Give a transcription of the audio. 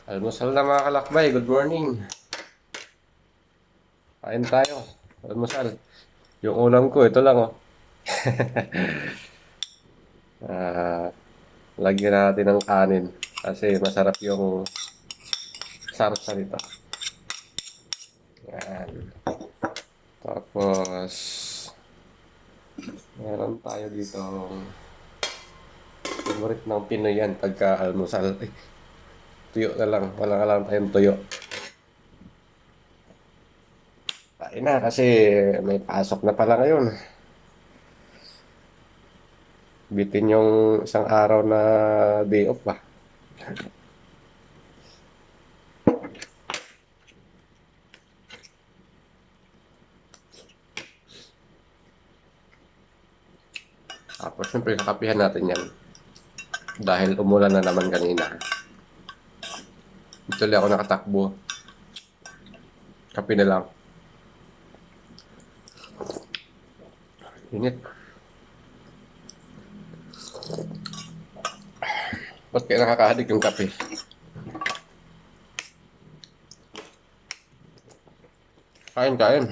Almusal na mga kalakbay, good morning. Kain tayo. Almusal. Yung ulam ko, ito lang oh. Ah, lagyan natin ng kanin kasi masarap yung sarsa nito. Yan. Tapos, meron tayo dito favorite ng Pinoy yan pagka almusal. Ay, tuyo na lang. Walang alam tayong tuyo. Kain na kasi may pasok na pala ngayon. Bitin yung isang araw na day off ba. Tapos siyempre kakapihan natin yan. Dahil umulan na naman kanina. Tuloy ako nakatakbo. Kape na lang. Init. Ba't kaya nakakahadik yung kape? Kain, kain.